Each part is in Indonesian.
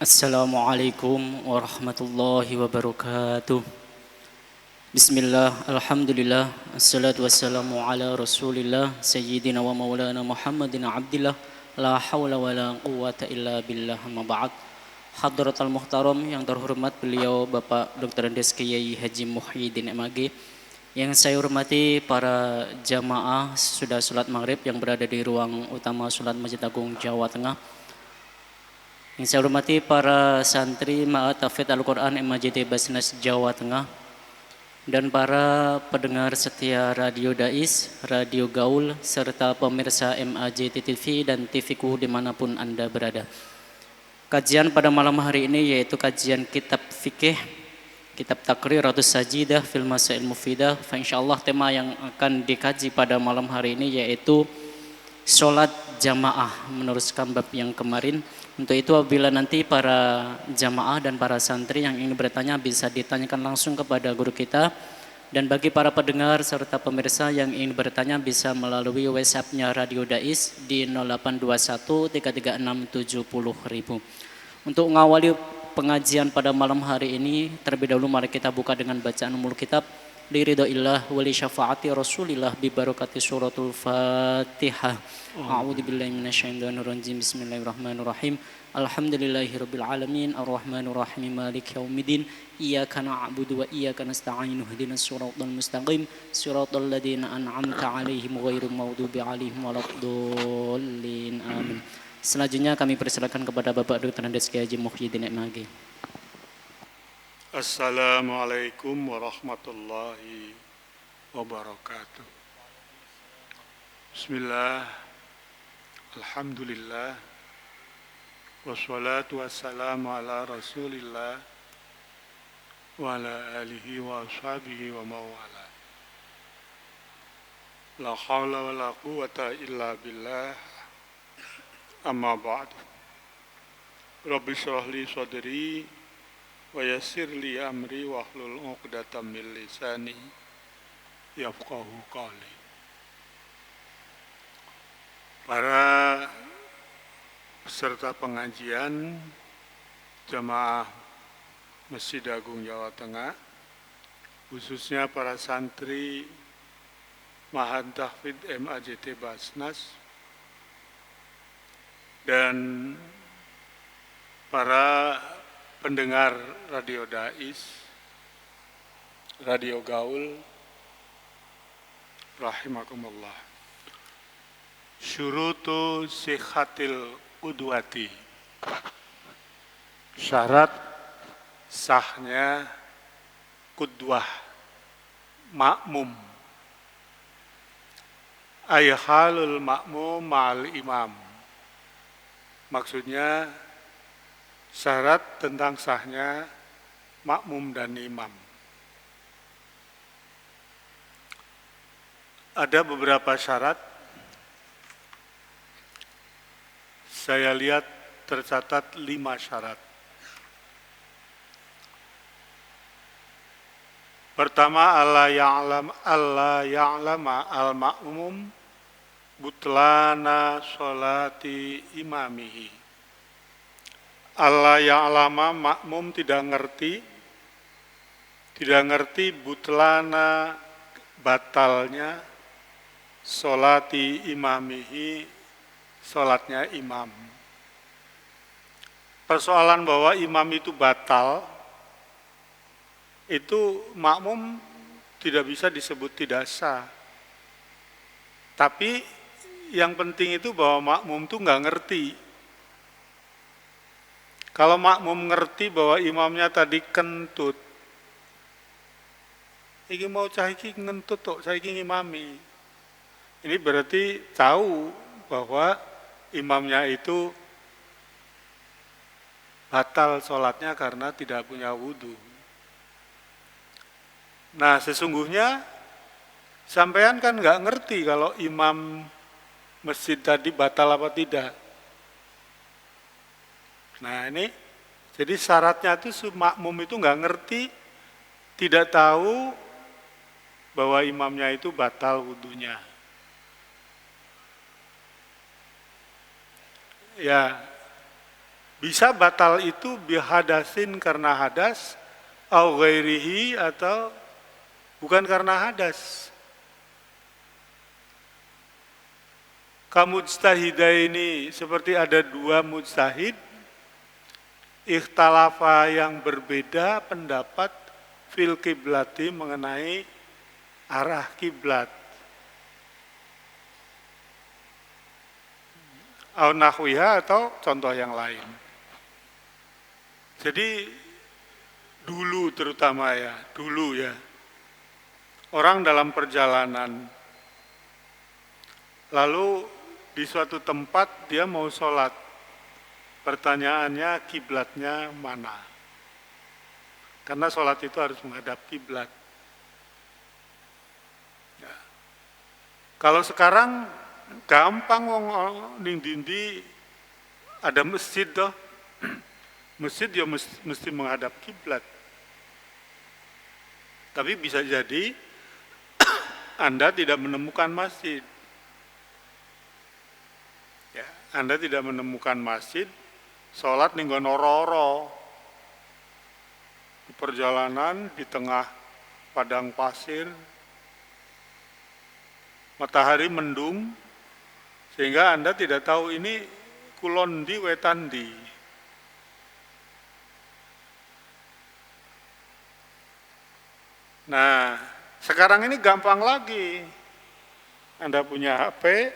Assalamualaikum warahmatullahi wabarakatuh. Bismillah, alhamdulillah, assalatu wassalamu ala rasulillah, sayyidina wa maulana Muhammadin abdillah, la hawla wa la quwata illa billah, amma ba'd. Hadratal muhtaram yang terhormat beliau Bapak Dr. Andes Kiai Haji Muhyiddin MAG. Yang saya hormati para jamaah sudah sholat maghrib yang berada di ruang utama sholat Masjid Agung Jawa Tengah. Yang saya hormati para santri Ma'at Hafidz Al-Quran MAJT Basnas Jawa Tengah dan para pendengar setia Radio Dais, Radio Gaul, serta pemirsa MAJT TV dan TVku dimanapun Anda berada. Kajian pada malam hari ini yaitu kajian kitab fikih, kitab Taqriratus Sajidah fil Masail Mufidah. Insyaallah tema yang akan dikaji pada malam hari ini yaitu sholat jamaah, meneruskan bab yang kemarin. Untuk itu apabila nanti para jamaah dan para santri yang ingin bertanya bisa ditanyakan langsung kepada guru kita. Dan bagi para pendengar serta pemirsa yang ingin bertanya bisa melalui WhatsApp-nya Radio Dais di 0821 336 70.000. Untuk mengawali pengajian pada malam hari ini, terlebih dahulu mari kita buka dengan bacaan umul kitab. Liridhaillah wa li syafaati Rasulillah bi barakati suratul Fatihah. A'udzu billahi minasyaitonir rajim. Bismillahirrahmanirrahim. Alhamdulillahirabbil alamin arrahmanir rahim maliki yaumiddin. Iyyaka na'budu wa iyyaka nasta'in. Ihdinas siratal mustaqim. Siratal ladzina an'amta 'alaihim ghairil maghdubi 'alaihim waladdallin. Amin. Selanjutnya kami persilakan kepada Bapak Dr. Andes Kiai Haji Muhyiddin MAG. Assalamualaikum warahmatullahi wabarakatuh. Bismillah, alhamdulillah, wassalatu wassalamu ala rasulillah wa ala alihi wa ashabihi wa mawala. La hawla wa la quwata illa billah, amma ba'du. Rabbi shrah li sadri wa yassir li amri wahlul 'uqdatam min lisani yafqahu qawli. Para peserta pengajian jamaah Masjid Agung Jawa Tengah, khususnya para santri Ma'had Hafidz MAJT Basnas dan para pendengar Radio Dais, Radio Gaul, rahimakumullah. Syurutu sihhatil udwati, syarat sahnya qudwah, makmum. Ayhalul makmum ma'al imam. Maksudnya syarat tentang sahnya makmum dan imam. Ada beberapa syarat. Saya lihat tercatat 5 syarat. Pertama, alla ya'lama al-ma'mum butlana sholati imamihi. Allah ya'lama, makmum tidak ngerti butlana, batalnya sholati imamihi, sholatnya imam. Persoalan bahwa imam itu batal, itu makmum tidak bisa disebut tidak sah. Tapi yang penting itu bahwa makmum itu nggak ngerti. Kalau makmum ngerti bahwa imamnya tadi kentut, iki mau cah iki ngentut tok, saya iki ngimami. Ini berarti tahu bahwa imamnya itu batal sholatnya karena tidak punya wudhu. Nah, sesungguhnya sampean kan nggak ngerti kalau imam masjid tadi batal apa tidak. Nah ini, jadi syaratnya itu makmum itu nggak ngerti, tidak tahu bahwa imamnya itu batal wudhunya. Ya, Bisa batal itu bihadasin karena hadas, au ghairihi atau bukan karena hadas. Kamujtahidaini seperti ada dua mujtahid, ikhtalafa yang berbeda pendapat fil kiblati mengenai arah kiblat. Au nahwiha atau contoh yang lain. Jadi dulu terutama ya, dulu ya. Orang dalam perjalanan lalu di suatu tempat dia mau sholat. Pertanyaannya kiblatnya mana? Karena sholat itu harus menghadap kiblat. Ya. Kalau sekarang gampang wong ning dindi ada masjid toh. Masjid ya mesti menghadap kiblat. Tapi bisa jadi Anda tidak menemukan masjid. Ya, Anda tidak menemukan masjid, sholat ning nggon ora-ora. Di perjalanan di tengah padang pasir, matahari mendung, sehingga Anda tidak tahu ini kulon di wetan di. Nah, sekarang ini gampang lagi. Anda punya HP,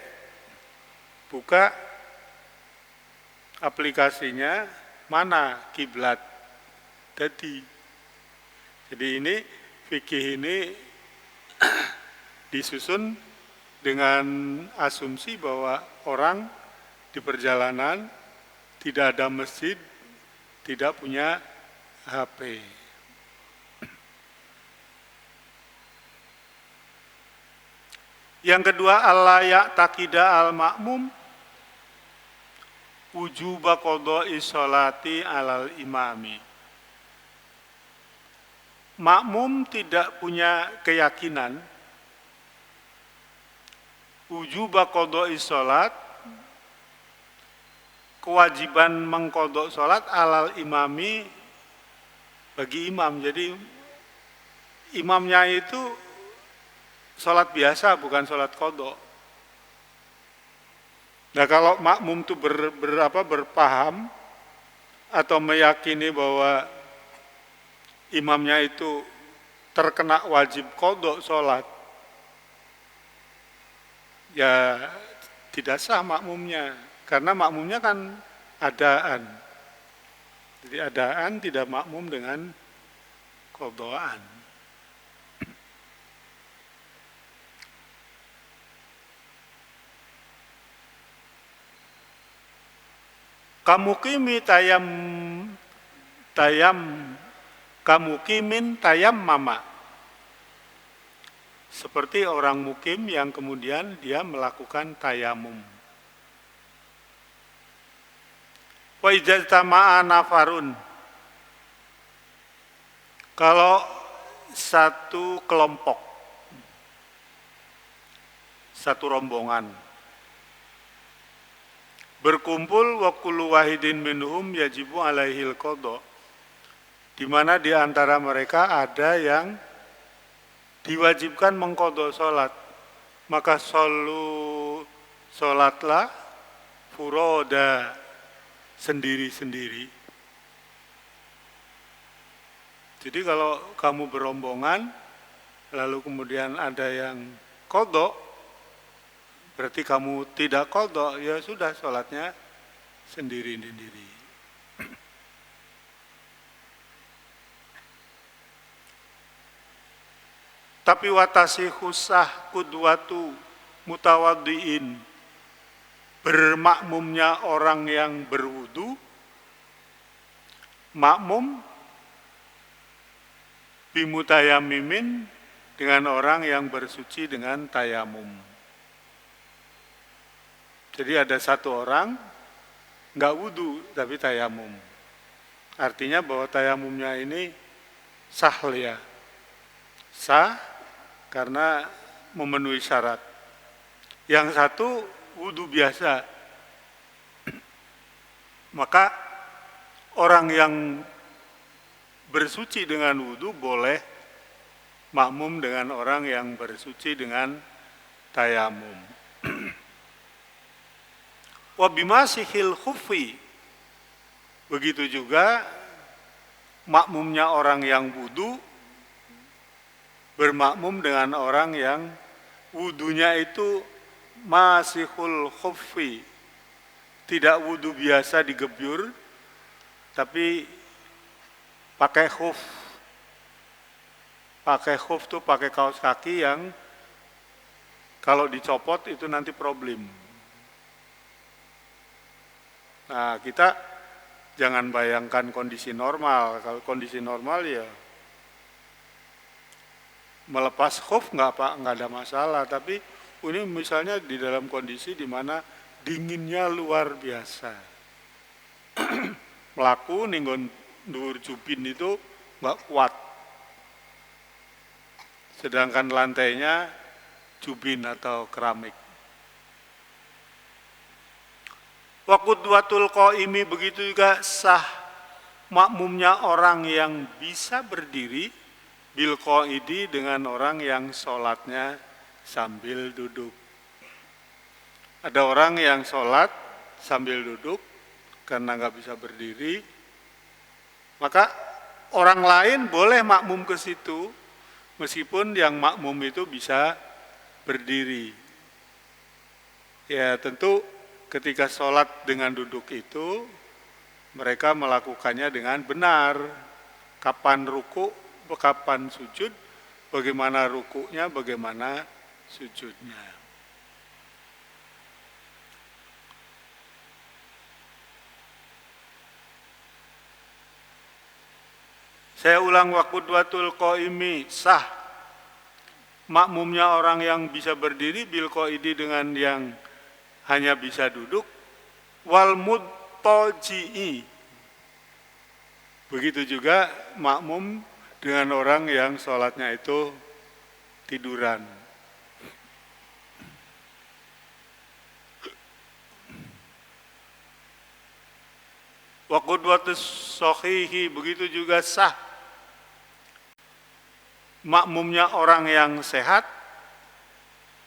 buka aplikasinya, mana kiblat. Jadi ini fikih ini disusun dengan asumsi bahwa orang di perjalanan tidak ada masjid, tidak punya HP. Yang kedua, al-layak takida al-ma'mum wujuba qodha'i sholati alal imami. Makmum tidak punya keyakinan wujuba qodha'i sholat, kewajiban mengqodha sholat alal imami bagi imam. Jadi imamnya itu sholat biasa, bukan sholat qodha. Nah kalau makmum itu berpaham atau meyakini bahwa imamnya itu terkena wajib qodha sholat, ya tidak sah makmumnya, karena makmumnya kan adaan. Jadi adaan tidak makmum dengan qodhaan. Kamukimin tayam mama. Seperti orang mukim yang kemudian dia melakukan tayamum. Wa ijtama'a nafarun. Kalau satu kelompok, satu rombongan berkumpul wa kullu wahidin minhum yajibu alaihil qodha, di mana di antara mereka ada yang diwajibkan mengqodha sholat, maka sholatlah furoda, sendiri-sendiri. Jadi kalau kamu berombongan lalu kemudian ada yang qodha, berarti kamu tidak qodha, ya sudah sholatnya sendiri-sendiri. Tapi watasi khusah kudwatu mutawaddiin, bermakmumnya orang yang berwudu, makmum bimutayamimin, dengan orang yang bersuci dengan tayamum. Jadi ada satu orang nggak wudu tapi tayamum. Artinya bahwa tayamumnya ini sah ya. Sah karena memenuhi syarat. Yang satu wudu biasa. Maka orang yang bersuci dengan wudhu boleh makmum dengan orang yang bersuci dengan tayamum. Wa bimasihil khuffi, begitu juga makmumnya orang yang wudhu bermakmum dengan orang yang wudhunya itu masihul khuffi, tidak wudhu biasa digebyur, tapi pakai khuf. Pakai khuf tuh pakai kaos kaki yang kalau dicopot itu nanti problem. Nah, kita jangan bayangkan kondisi normal. Kalau kondisi normal ya melepas khuf nggak ada masalah. Tapi ini misalnya di dalam kondisi di mana dinginnya luar biasa. Melaku ninggon dhuwur jubin itu nggak kuat. Sedangkan lantainya jubin atau keramik. Wa qudwatul qaimi, begitu juga sah makmumnya orang yang bisa berdiri bil qaidi dengan orang yang sholatnya sambil duduk. Ada orang yang sholat sambil duduk karena nggak bisa berdiri, maka orang lain boleh makmum ke situ meskipun yang makmum itu bisa berdiri. Ya tentu ketika sholat dengan duduk itu mereka melakukannya dengan benar. Kapan ruku, kapan sujud, bagaimana rukunya, bagaimana sujudnya. Saya ulang, wa qudwatul qaimi, sah makmumnya orang yang bisa berdiri bil qaidi dengan yang hanya bisa duduk, wal muttaji'i, begitu juga makmum dengan orang yang sholatnya itu tiduran. Wa qudwatus shahihi, begitu juga sah makmumnya orang yang sehat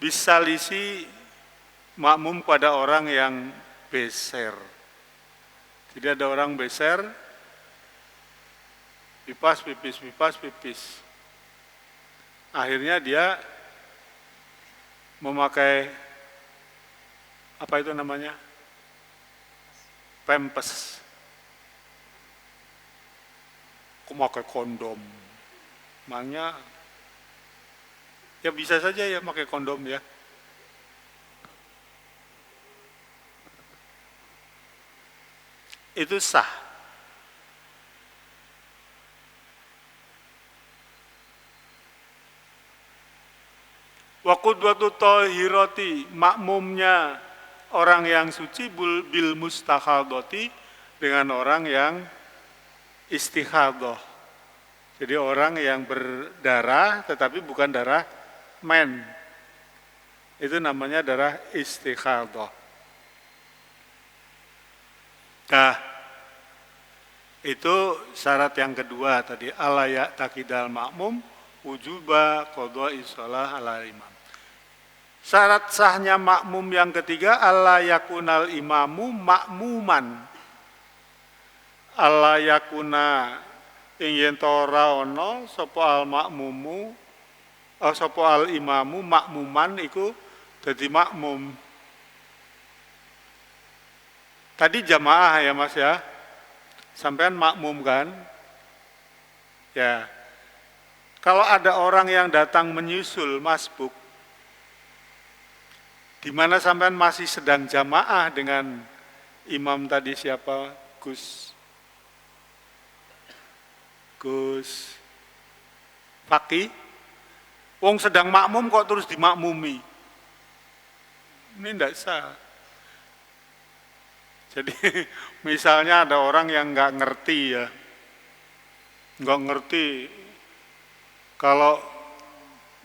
bisa lisi makmum pada orang yang beser. Jadi ada orang beser, pipas, pipis, pipas, pipis. Akhirnya dia memakai apa itu namanya? Pempes. Memakai kondom. Makanya ya bisa saja ya pakai kondom ya. Itu sah. Wa qudwatu thahirati, makmumnya orang yang suci bil mustahadati dengan orang yang istihadah. Jadi orang yang berdarah tetapi bukan darah men. Itu namanya darah istihadah. Nah, itu syarat yang kedua tadi, alayak takidal makmum wujuba qadha'i shalah ala imam. Syarat sahnya makmum yang ketiga, alayakunal imamu makmuman. Alayakuna ingin tora ono sapa al makmumu sapa al imamu makmuman iku dadi makmum. Tadi jamaah ya Mas ya. Sampean makmum kan? Ya. Kalau ada orang yang datang menyusul masbuk, di mana sampean masih sedang jamaah dengan imam tadi siapa? Gus Fakih, wong sedang makmum kok terus dimakmumi. Ini tidak sah. Jadi misalnya ada orang yang nggak ngerti ya, nggak ngerti kalau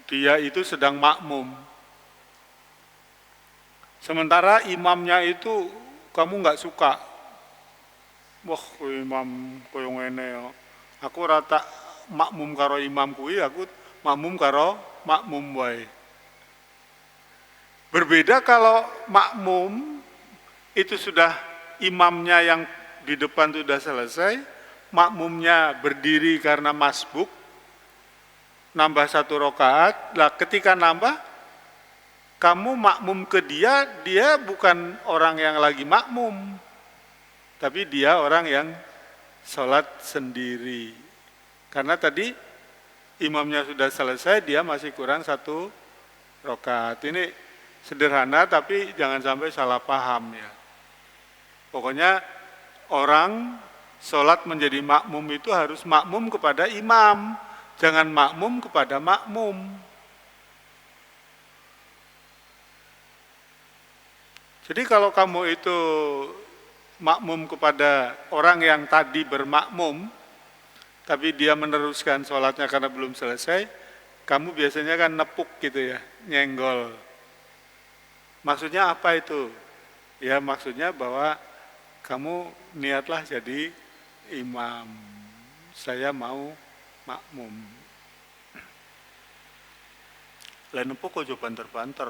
dia itu sedang makmum. Sementara imamnya itu kamu nggak suka, wah imam koyo ngene ya. Aku ora tak makmum karo imam kuwi, aku makmum karo makmum wae. Berbeda kalau makmum itu sudah imamnya yang di depan sudah selesai, makmumnya berdiri karena masbuk, nambah 1 rakaat. Lah ketika nambah, kamu makmum ke dia, dia bukan orang yang lagi makmum, tapi dia orang yang sholat sendiri. Karena tadi imamnya sudah selesai, dia masih kurang 1 rakaat. Ini sederhana tapi jangan sampai salah paham ya. Pokoknya orang sholat menjadi makmum itu harus makmum kepada imam, jangan makmum kepada makmum. Jadi kalau kamu itu makmum kepada orang yang tadi bermakmum, tapi dia meneruskan sholatnya karena belum selesai, kamu biasanya kan nepuk gitu ya, nyenggol. Maksudnya apa itu? Ya maksudnya bahwa kamu niatlah jadi imam, saya mau makmum. Lah nepuk kok banter-banter.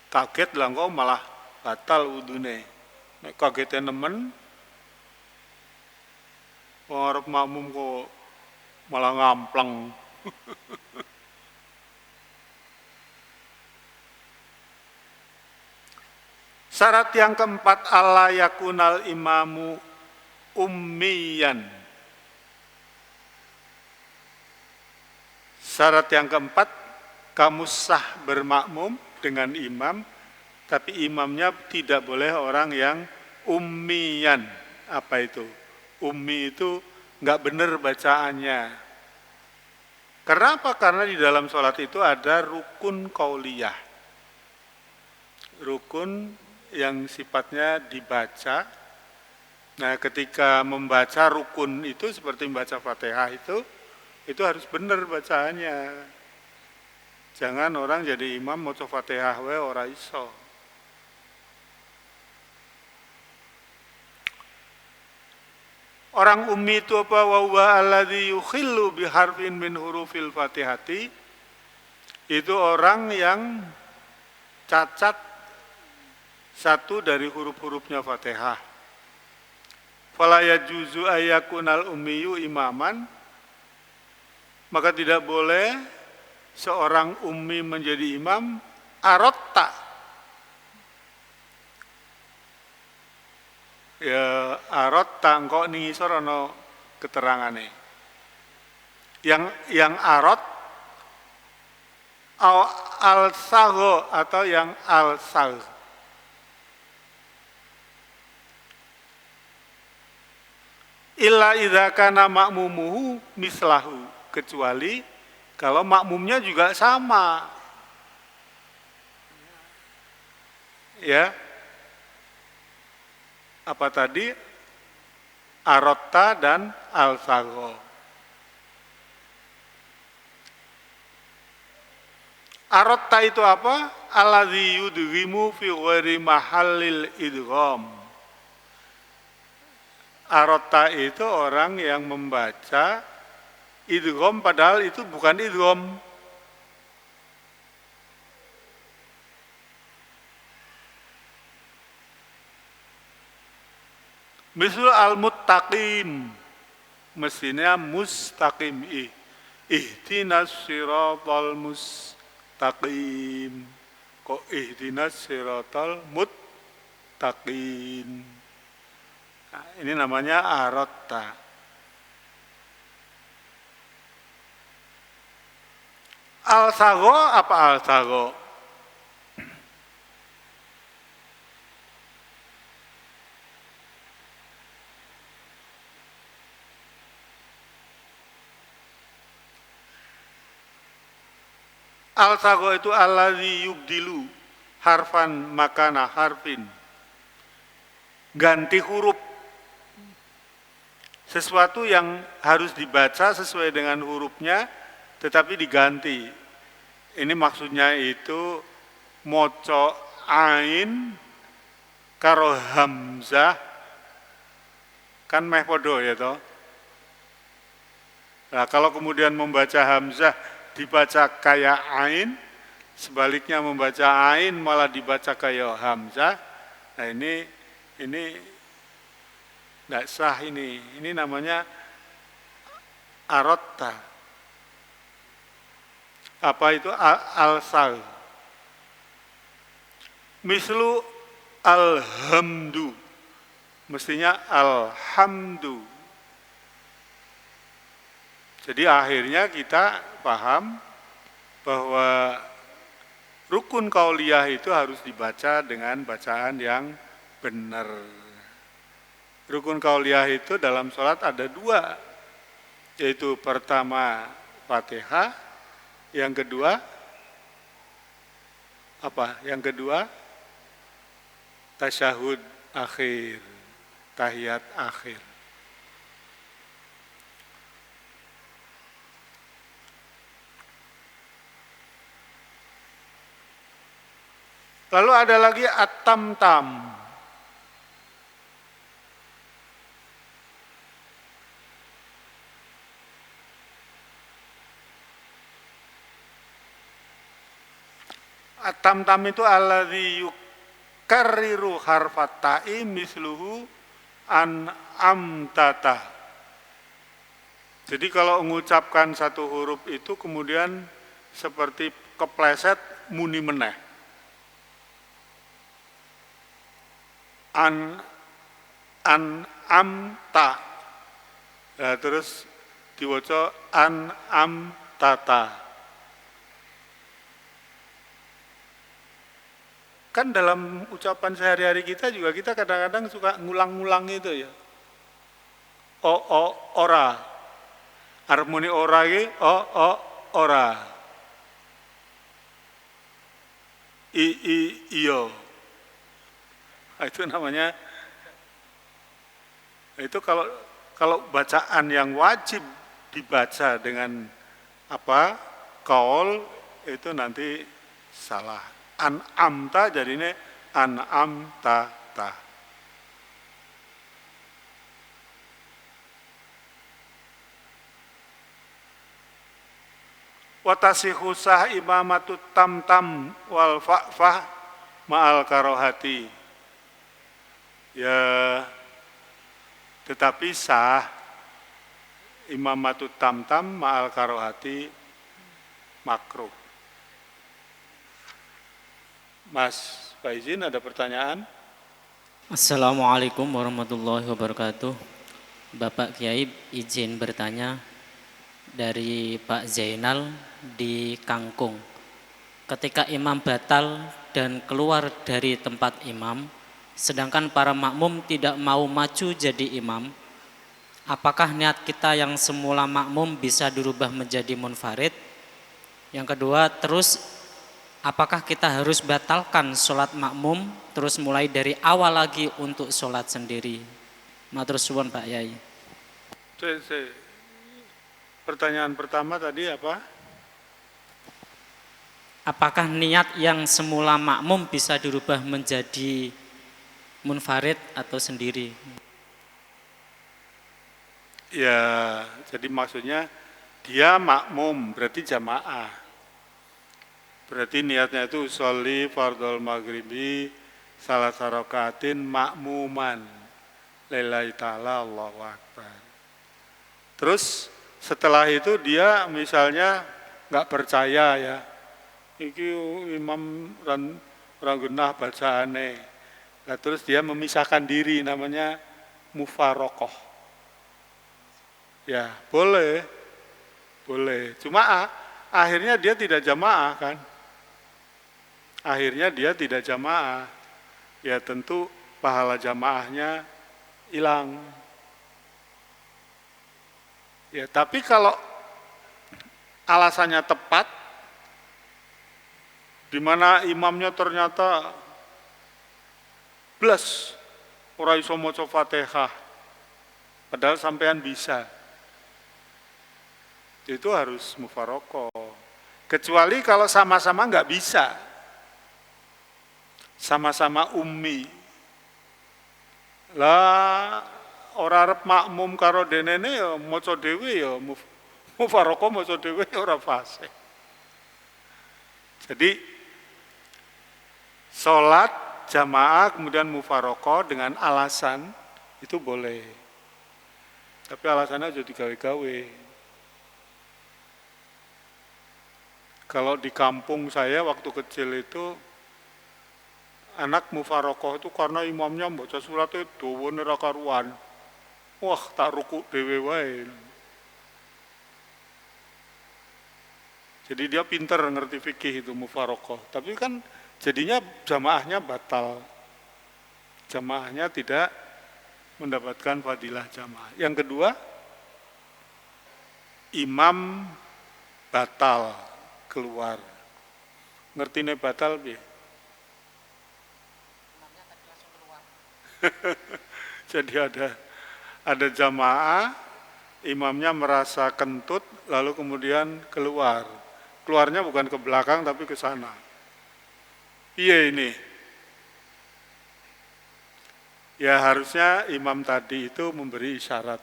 Kaget lah kok malah batal wudune. Nek kagetnya nemen, arep makmum kok malah ngamplang. Syarat yang keempat, alla yakunal imamu ummiyan. Syarat yang keempat, kamu sah bermakmum dengan imam, tapi imamnya tidak boleh orang yang ummiyan. Apa itu? Ummi itu nggak benar bacaannya. Karena apa? Karena di dalam sholat itu ada rukun qauliyah. Rukun yang sifatnya dibaca. Nah, ketika membaca rukun itu seperti membaca Fatihah itu harus benar bacaannya. Jangan orang jadi imam maca Fatihah wae ora iso. Orang ummi itu apa? Wa huwa alladzi yukhillu biharfin min hurufil Fatihati. Itu orang yang cacat satu dari huruf-hurufnya Fatihah. Fala yajuzu ayyakunal ummiyu imaman. Maka tidak boleh seorang ummi menjadi imam. Arotta, ya arotta engkau ning isor ana keterangane. Yang arot al-sagho atau yang al-sag. Illa idza kana makmumuhu mislahu, kecuali kalau makmumnya juga sama. Ya. Apa tadi? Arotta dan al-sagho. Arotta itu apa? Alladzi yudghimu fi ghairi mahallil idgham. Arotta itu orang yang membaca idgham padahal itu bukan idgham. Misal al-muttaqin, mestinya mustaqim. Ihdinas siratal mustaqim. Kok ihdinas siratal muttaqin. Nah, ini namanya arotta. Al-sagho apa al-sagho? Al-sagho itu alladzi yubdilu harfan makana harfin. Ganti huruf. Sesuatu yang harus dibaca sesuai dengan hurufnya tetapi diganti. Ini maksudnya itu moco ain karo hamzah Kan meh podo ya toh. Nah, kalau kemudian membaca hamzah dibaca kayak ain, sebaliknya membaca ain malah dibaca kayak hamzah, nah ini tidak sah ini. Ini namanya arotta. Apa itu al-sal? Mislu alhamdu. Mestinya alhamdu. Jadi akhirnya kita paham bahwa rukun qauliyah itu harus dibaca dengan bacaan yang benar. Rukun qauliyah itu dalam sholat ada dua, yaitu pertama Fatihah, yang kedua apa? Yang kedua tasyahud akhir, tahiyat akhir. Lalu ada lagi at-tam-tam. At-tam-tam itu alladzi yukarriru harfat ta'i misluhu an amtata. Jadi kalau mengucapkan satu huruf itu kemudian seperti kepleset muni meneh. An amta. Nah, terus diwaca an amtata. Kan dalam ucapan sehari-hari kita juga kita kadang-kadang suka ngulang-ngulang itu ya. Ora. Harmoni ora iki ora. Iyo. Itu namanya, itu kalau bacaan yang wajib dibaca dengan apa qaul itu nanti salah. An'amta jadinya an'amta. Watasihu sah imamatut tam-tam wal fa'fah ma'al karohati. Ya, tetapi sah imamatut tam-tam ma'al karohati makruh. Mas Faizin ada pertanyaan? Assalamualaikum warahmatullahi wabarakatuh. Bapak Kiai izin bertanya dari Pak Zainal di Kangkung. Ketika imam batal dan keluar dari tempat imam, sedangkan para makmum tidak mau maju jadi imam, apakah niat kita yang semula makmum bisa dirubah menjadi munfarid? Yang kedua, terus apakah kita harus batalkan sholat makmum terus mulai dari awal lagi untuk sholat sendiri? Matur suwun Pak Yai. Pertanyaan pertama tadi apa? Apakah niat yang semula makmum bisa dirubah menjadi munfarid atau sendiri? Ya, jadi maksudnya dia makmum berarti jamaah. Berarti niatnya itu sholli fardhol maghribi salah sarokaatin makmuman lillahi ta'ala Allahu akbar. Terus setelah itu dia misalnya nggak percaya ya, iki imam rangunah bacaane. Nah, terus dia memisahkan diri namanya mufarokoh. Ya boleh. Cuma akhirnya dia tidak jamaah kan. Akhirnya dia tidak jamaah. Ya tentu pahala jamaahnya hilang. Ya tapi kalau alasannya tepat, di mana imamnya ternyata blas ora iso maca Fatihah, padahal sampean bisa, itu harus mufarokoh. Kecuali kalau sama-sama nggak bisa, sama-sama ummi lah, ora arep makmum karo denene ya maca dhewe ya mufarokoh maca dhewe ora fasih. Jadi sholat jamaah kemudian mufarokoh dengan alasan itu boleh. Tapi alasannya jadi gawe-gawe. Kalau di kampung saya waktu kecil itu anak mufarokoh itu karena imamnya baca surat itu dawane ra karuan. Wah, tak ruku dhewe wae. Jadi dia pinter ngerti fikih itu mufarokoh. Tapi kan jadinya jamaahnya batal. Jamaahnya tidak mendapatkan fadilah jamaah. Yang kedua, imam batal keluar. Ngerti nih batal bi? Jadi ada jamaah, imamnya merasa kentut, lalu kemudian keluar. Keluarnya bukan ke belakang tapi ke sana. Iya ini. Ya harusnya imam tadi itu memberi isyarat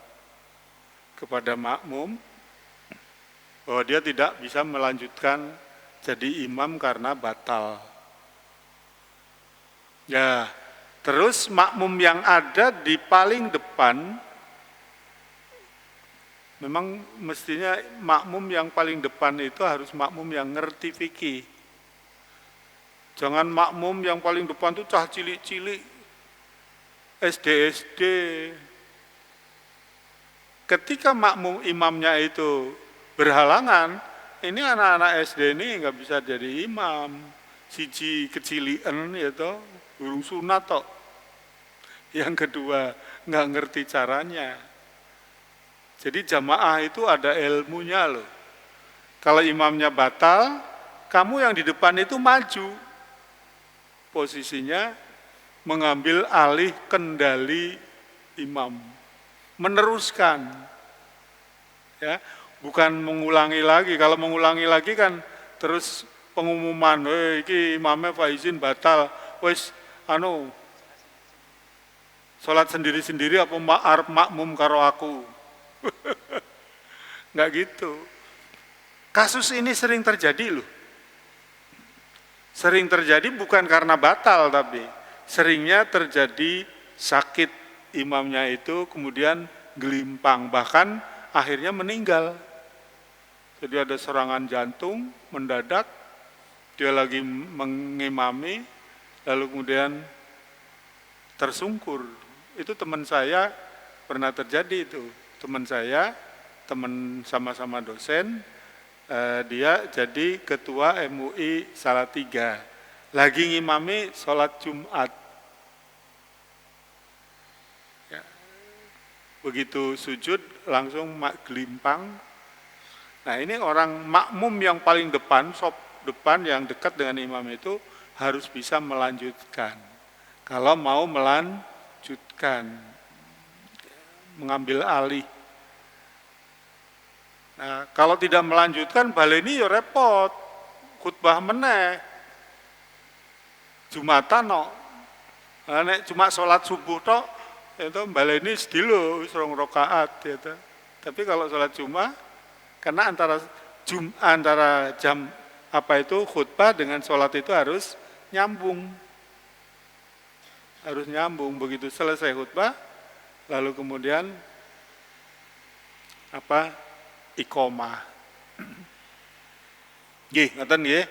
kepada makmum bahwa dia tidak bisa melanjutkan jadi imam karena batal. Ya, terus makmum yang ada di paling depan, memang mestinya makmum yang paling depan itu harus makmum yang ngerti fikih. Jangan makmum yang paling depan itu cah cilik-cilik, SD. Ketika makmum imamnya itu berhalangan, ini anak-anak SD ini nggak bisa jadi imam. Siji kecilian ya toh, burung sunat toh. Yang kedua nggak ngerti caranya. Jadi jamaah itu ada ilmunya loh. Kalau imamnya batal, kamu yang di depan itu maju. Posisinya mengambil alih kendali imam. Meneruskan. Ya, bukan mengulangi lagi. Kalau mengulangi lagi kan terus pengumuman, iki imamnya Faizin batal. Wes sholat sendiri-sendiri apa arep makmum karo aku. Nggak gitu. Kasus ini sering terjadi loh. Sering terjadi bukan karena batal tapi seringnya terjadi sakit imamnya itu kemudian gelimpang bahkan akhirnya meninggal. Jadi ada serangan jantung mendadak, dia lagi mengimami lalu kemudian tersungkur. Itu teman saya pernah terjadi itu. Teman saya, teman sama-sama dosen, dia jadi ketua MUI Salatiga, lagi ngimami sholat Jumat. Ya. Begitu sujud langsung gelimpang. Nah ini orang makmum yang paling depan, sop depan yang dekat dengan imam itu harus bisa melanjutkan. Kalau mau melanjutkan, mengambil alih. Nah, kalau tidak melanjutkan baleni ya repot. Khutbah meneh. Jumatan no. Nah, nek cuma sholat subuh tok itu baleni sedilo 2 rakaat gitu. Tapi kalau sholat Jumat karena antara jam apa itu khutbah dengan sholat itu harus nyambung. Harus nyambung, begitu selesai khutbah lalu kemudian iqomah. Nggih, ngoten nggih.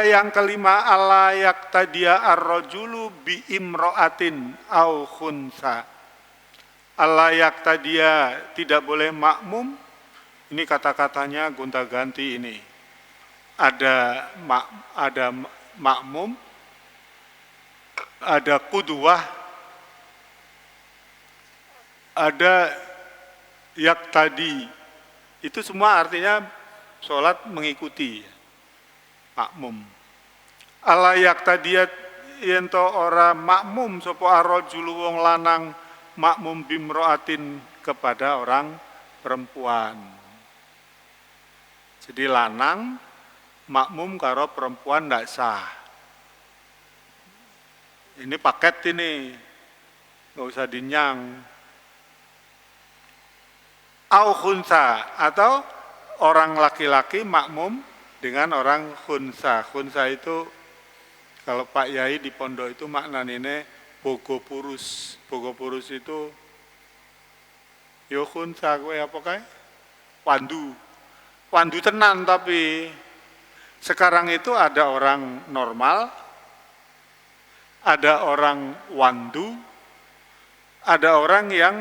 Yang kelima, ala yaqtadiya ar-rajulu bi imra'atin au khunsa. Ala yaqtadiya, tidak boleh makmum. Ini kata-katanya gonta-ganti ini. Ada makmum, ada qudwah, ada yaktadi. Itu semua artinya sholat mengikuti makmum. Ala yaktadiyat yento ora makmum sapa arrajulu wong lanang makmum bimroatin kepada orang perempuan. Jadi lanang makmum karo perempuan ndak sah. Ini paket ini. nggak usah dinyang. Au khunsa, atau orang laki-laki makmum dengan orang khunsa. Khunsa itu kalau Pak Yai di pondok itu maknanya bogo purus. Bogo purus itu yo khunsa kowe apa kae? Wandu. Wandu tenan, tapi sekarang itu ada orang normal, ada orang wandu, ada orang yang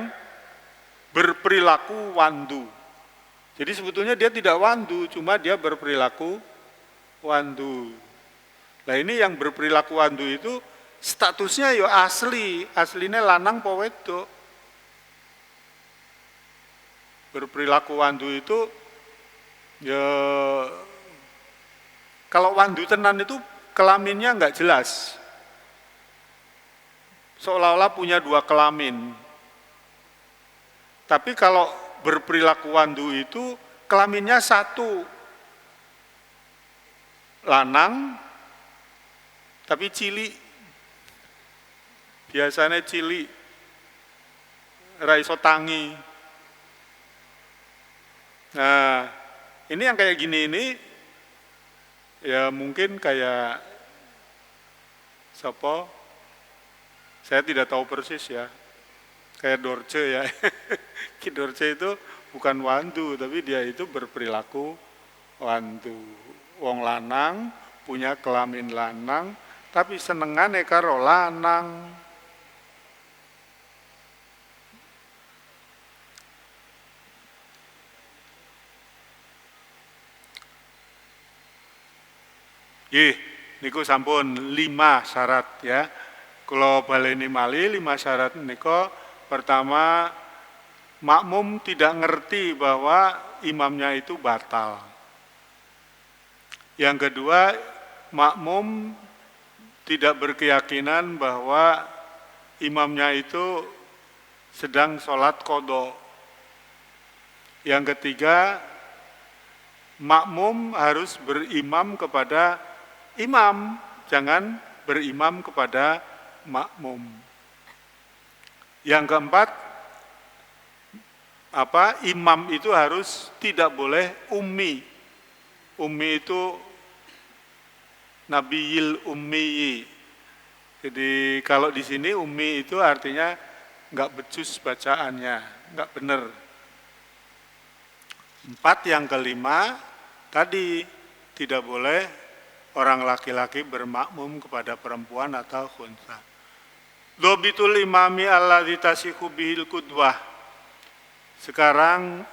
berperilaku wandu. Jadi sebetulnya dia tidak wandu, cuma dia berperilaku wandu. Nah ini yang berperilaku wandu itu statusnya ya aslinya lanang apa wedok. Berperilaku wandu itu ya kalau wandu tenan itu kelaminnya enggak jelas. Seolah-olah punya dua kelamin. Tapi kalau berperilaku wandu itu kelaminnya satu, lanang, tapi cili, biasanya cili, raiso tangi. Nah, ini yang kayak gini ini, ya mungkin kayak, siapa? Saya tidak tahu persis ya. Kayak Dorce ya, Ki Dorce itu bukan wandu, tapi dia itu berperilaku wandu. Wong lanang, punya kelamin lanang, tapi senengane karo lanang. Niku sampun 5 syarat ya. Kalau baleni mali 5 syarat niku. Pertama, makmum tidak ngerti bahwa imamnya itu batal. Yang kedua, makmum tidak berkeyakinan bahwa imamnya itu sedang sholat qadha. Yang ketiga, makmum harus berimam kepada imam, jangan berimam kepada makmum. Yang keempat, imam itu harus tidak boleh ummi. Ummi itu nabiyil ummi. Jadi kalau di sini ummi itu artinya enggak becus bacaannya, enggak benar. 4 yang kelima, tadi tidak boleh orang laki-laki bermakmum kepada perempuan atau khunsa. Dobitul imami alladzi tasihu bihil qudwah. Sekarang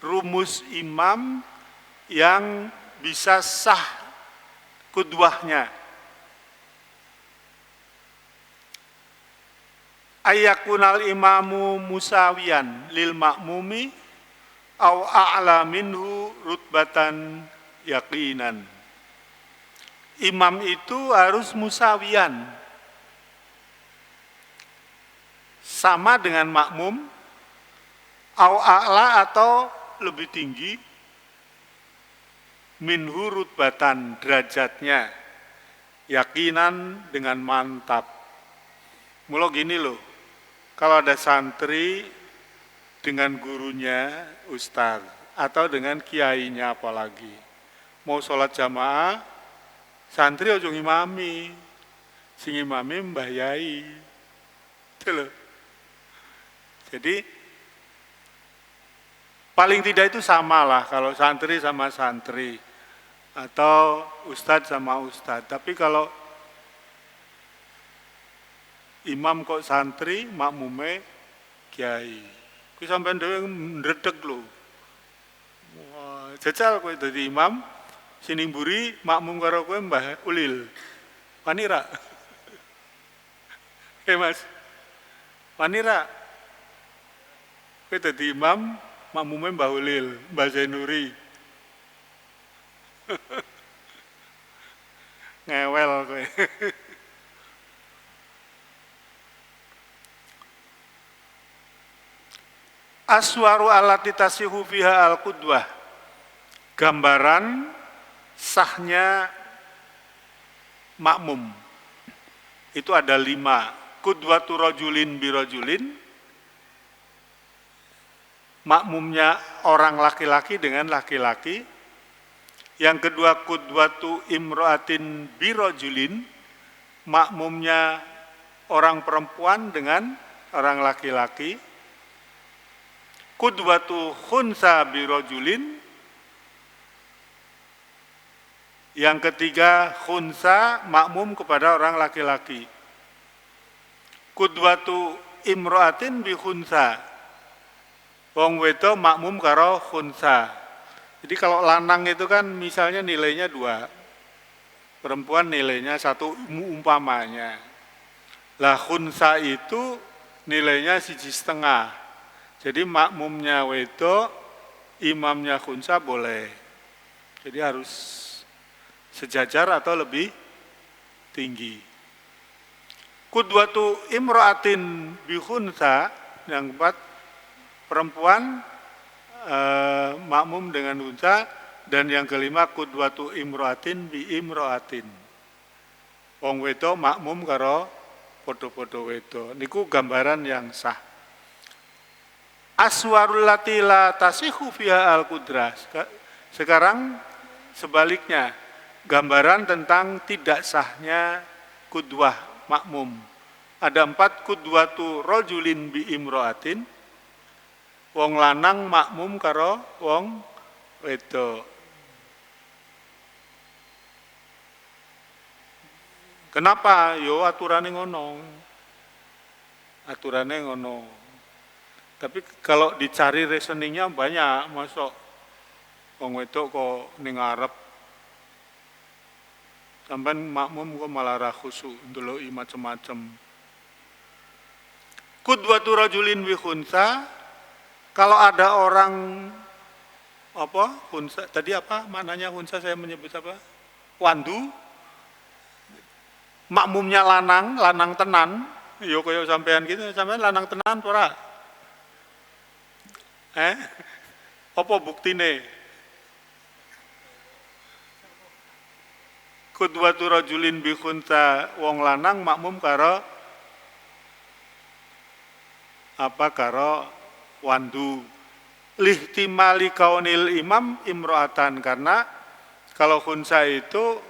rumus imam yang bisa sah qudwahnya. Ayakunal imamu musawiyan lil makmumi au a'la minhu rutbatan yaqinan. Imam itu harus musawiyan, sama dengan makmum, au a'la atau lebih tinggi, minhu rutbatan derajatnya, yakinan dengan mantap. Mula gini loh, kalau ada santri dengan gurunya ustaz atau dengan kiainya apalagi, mau sholat jamaah, santri ojo ngimami, sing imami mbah yai. Itu loh. Jadi paling tidak itu samalah kalau santri sama santri atau ustadz sama ustadz. Tapi kalau imam kok santri, makmume kiai, kuwi sampean dhewe ndredeg lho. Wah, jajal kowe dadi imam, sini mburi makmum karo kowe Mbah Ulil. Wani ra? Mas. Wani ra? Kowe dadi imam, makmume Mbah Ulil, Mbah Zainuri. Ngewel kowe. Aswaru allati tasihu fiha al-qudwah. Gambaran sahnya makmum. Itu ada 5. qudwatu rajulin birajulin, makmumnya orang laki-laki dengan laki-laki. Yang kedua qudwatu imro'atin birajulin, makmumnya orang perempuan dengan orang laki-laki. Qudwatu khunsa birajulin. Yang ketiga khunsa, makmum kepada orang laki-laki. Qudwatu imro'atin bi khunsa, wong wedo makmum karo khunsa. Jadi kalau lanang itu kan misalnya nilainya 2, perempuan nilainya 1 umpamanya. Lah khunsa itu nilainya 1,5. Jadi makmumnya wedo, imamnya khunsa boleh. Jadi harus sejajar atau lebih tinggi. Qudwatu imro'atin bi khunsa, yang keempat perempuan makmum dengan unsa, dan yang kelima qudwatu imro'atin bi imro'atin, wong wedo makmum karo podo-podo wedo. Niku gambaran yang sah. Aswarul lati la tasihu fiha al qudrah. Sekarang sebaliknya, gambaran tentang tidak sahnya qudwah makmum. Ada 4 qudwatu rajulin bi imro'atin, wong lanang makmum karo wong wedok. Kenapa? Yo aturane ngono. Aturane ngono. Tapi kalau dicari reasoningnya banyak, masuk wong wedok kok ning ngarep, sampean makmum kok malah ra khusyuk ndeloki macem-macem. Qudwatu rajulin bi khunsa, kalau ada orang apa? Khunsa tadi apa maknanya khunsa, saya menyebut apa? Wandu. Makmumnya lanang tenan, yo kaya sampean gitu, sampean lanang tenan ora? Apa buktine? Qudwatu rajulin bi khunsa, wong lanang makmum karo apa? Karo wandu. Lihtimali kaunil imam imro'atan, karena kalau khunsa itu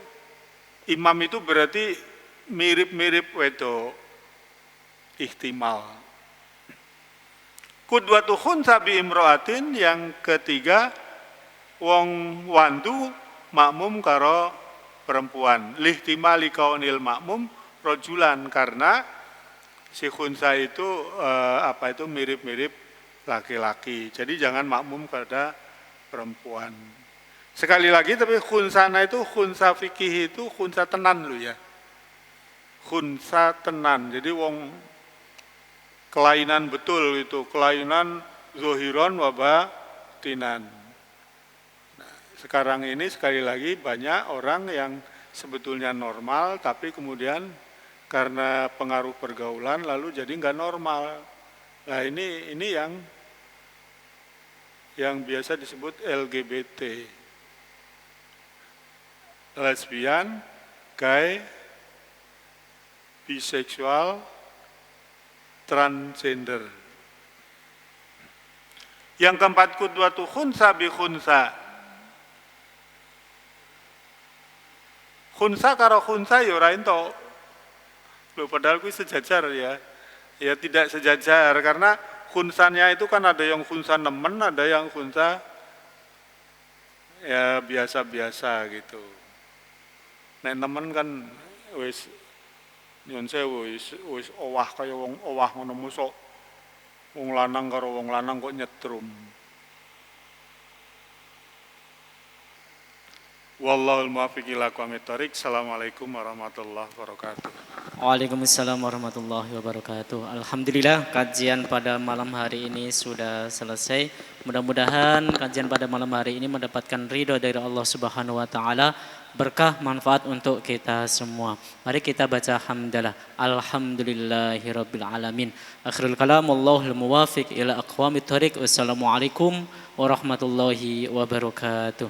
imam itu berarti mirip-mirip wedok, ihtimal. Qudwatu khunsa bi imro'atin, yang ketiga wong wandu makmum karo perempuan. Lihtimali kaunil makmum rojulan, karena si khunsa itu mirip-mirip laki-laki. Jadi jangan makmum pada perempuan. Sekali lagi, tapi khunsana itu khunsa fikih itu khunsa tenan lu ya. Khunsa tenan. Jadi wong kelainan betul itu, kelainan zohiron wa batinan. Nah, sekarang ini sekali lagi banyak orang yang sebetulnya normal, tapi kemudian karena pengaruh pergaulan lalu jadi nggak normal. Nah ini yang biasa disebut LGBT, lesbian, gay, biseksual, transgender. Yang keempat qudwatu khunsa bi khunsa. Khunsa karo khunsa ya ora entuk. Loh, padahal kuwi sejajar ya. Ya tidak sejajar, karena khunsanya itu kan ada yang khunsa nemen, ada yang khunsa ya biasa-biasa gitu. Nek nemen kan wis nyun sewu wis owah kaya wong owah ngono, mosok wong lanang karo wong lanang kok nyetrum. Wallahul muwaffiq ila aqwamit thoriq. Assalamualaikum warahmatullahi wabarakatuh. Waalaikumsalam warahmatullahi wabarakatuh. Alhamdulillah, kajian pada malam hari ini sudah selesai. Mudah-mudahan kajian pada malam hari ini mendapatkan ridho dari Allah Subhanahu wa taala, berkah manfaat untuk kita semua. Mari kita baca hamdalah. Alhamdulillahirabbil alamin. Akhirul kalam, wallahul muwaffiq ila aqwamit thoriq. Wassalamualaikum warahmatullahi wabarakatuh.